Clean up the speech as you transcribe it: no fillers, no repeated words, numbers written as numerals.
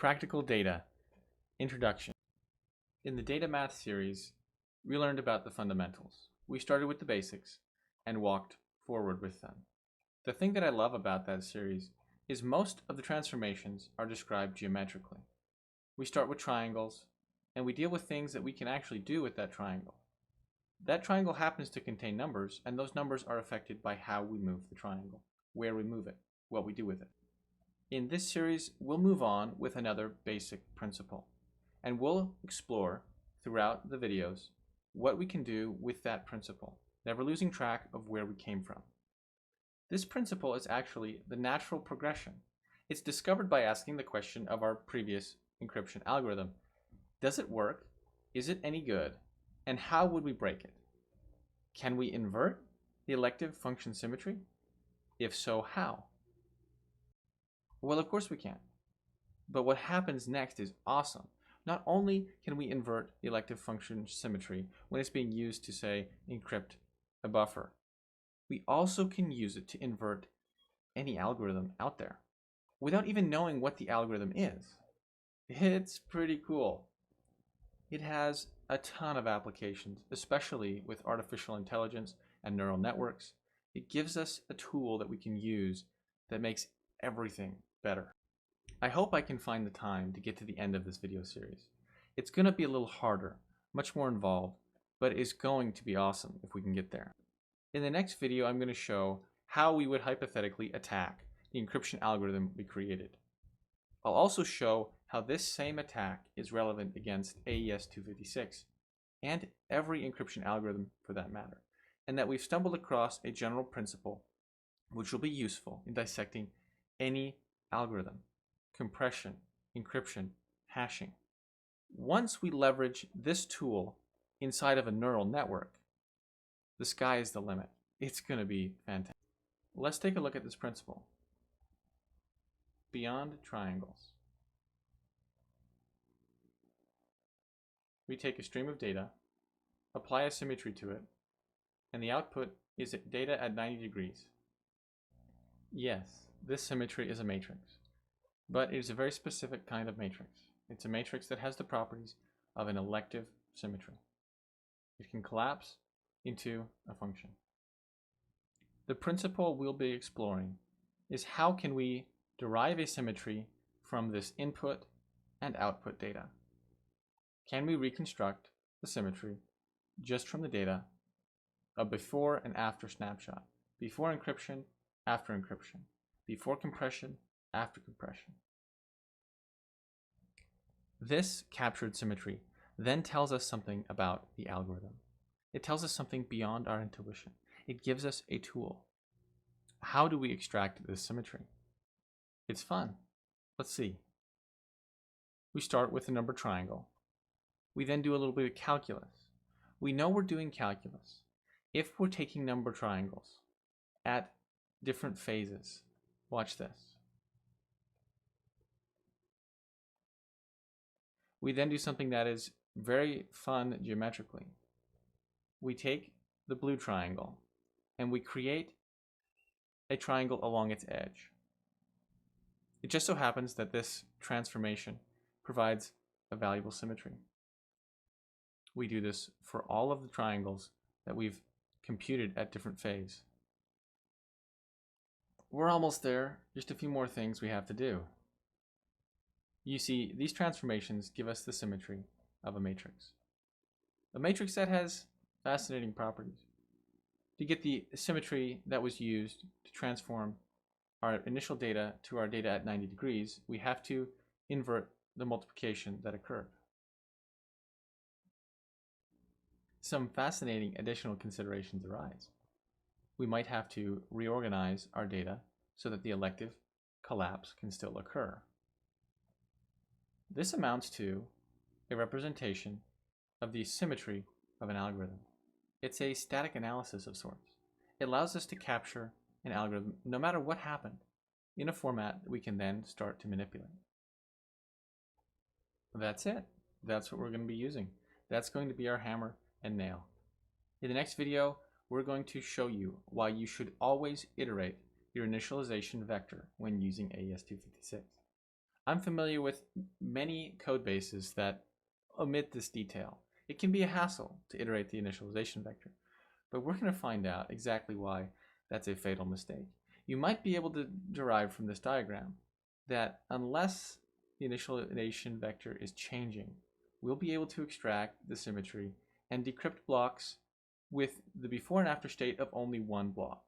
Practical Data Introduction. In the Data Math series, we learned about the fundamentals. We started with the basics and walked forward with them. The thing that I love about that series is most of the transformations are described geometrically. We start with triangles, and we deal with things that we can actually do with that triangle. That triangle happens to contain numbers, and those numbers are affected by how we move the triangle, where we move it, what we do with it. In this series, we'll move on with another basic principle, and we'll explore throughout the videos what we can do with that principle, never losing track of where we came from. This principle is actually the natural progression. It's discovered by asking the question of our previous encryption algorithm. Does it work? Is it any good? And how would we break it? Can we invert the elective function symmetry? If so, how? Well, of course we can. But what happens next is awesome. Not only can we invert the elective function symmetry when it's being used to, say, encrypt a buffer, we also can use it to invert any algorithm out there without even knowing what the algorithm is. It's pretty cool. It has a ton of applications, especially with artificial intelligence and neural networks. It gives us a tool that we can use that makes everything better. I hope I can find the time to get to the end of this video series. It's going to be a little harder, much more involved, but it's going to be awesome if we can get there. In the next video, I'm going to show how we would hypothetically attack the encryption algorithm we created. I'll also show how this same attack is relevant against AES 256 and every encryption algorithm for that matter, and that we've stumbled across a general principle which will be useful in dissecting any algorithm: compression, encryption, hashing. Once we leverage this tool inside of a neural network, the sky is the limit. It's going to be fantastic. Let's take a look at this principle. Beyond triangles. We take a stream of data, apply a symmetry to it, and the output is data at 90 degrees. Yes, this symmetry is a matrix, but it is a very specific kind of matrix. It's a matrix that has the properties of an elective symmetry. It can collapse into a function. The principle we'll be exploring is how can we derive a symmetry from this input and output data. Can we reconstruct the symmetry just from the data, a before and after snapshot, before encryption, after encryption, before compression, after compression? This captured symmetry then tells us something about the algorithm. It tells us something beyond our intuition. It gives us a tool. How do we extract this symmetry? It's fun. Let's see. We start with the number triangle. We then do a little bit of calculus. We know we're doing calculus if we're taking number triangles at different phases. Watch this. We then do something that is very fun geometrically. We take the blue triangle and we create a triangle along its edge. It just so happens that this transformation provides a valuable symmetry. We do this for all of the triangles that we've computed at different phases. We're almost there, just a few more things we have to do. You see, these transformations give us the symmetry of a matrix. A matrix that has fascinating properties. To get the symmetry that was used to transform our initial data to our data at 90 degrees, we have to invert the multiplication that occurred. Some fascinating additional considerations arise. We might have to reorganize our data so that the elective collapse can still occur. This amounts to a representation of the symmetry of an algorithm. It's a static analysis of sorts. It allows us to capture an algorithm, no matter what happened, in a format that we can then start to manipulate. That's it. That's what we're going to be using. That's going to be our hammer and nail. In the next video, we're going to show you why you should always iterate your initialization vector when using AES 256. I'm familiar with many code bases that omit this detail. It can be a hassle to iterate the initialization vector, but we're going to find out exactly why that's a fatal mistake. You might be able to derive from this diagram that unless the initialization vector is changing, we'll be able to extract the symmetry and decrypt blocks with the before and after state of only one block.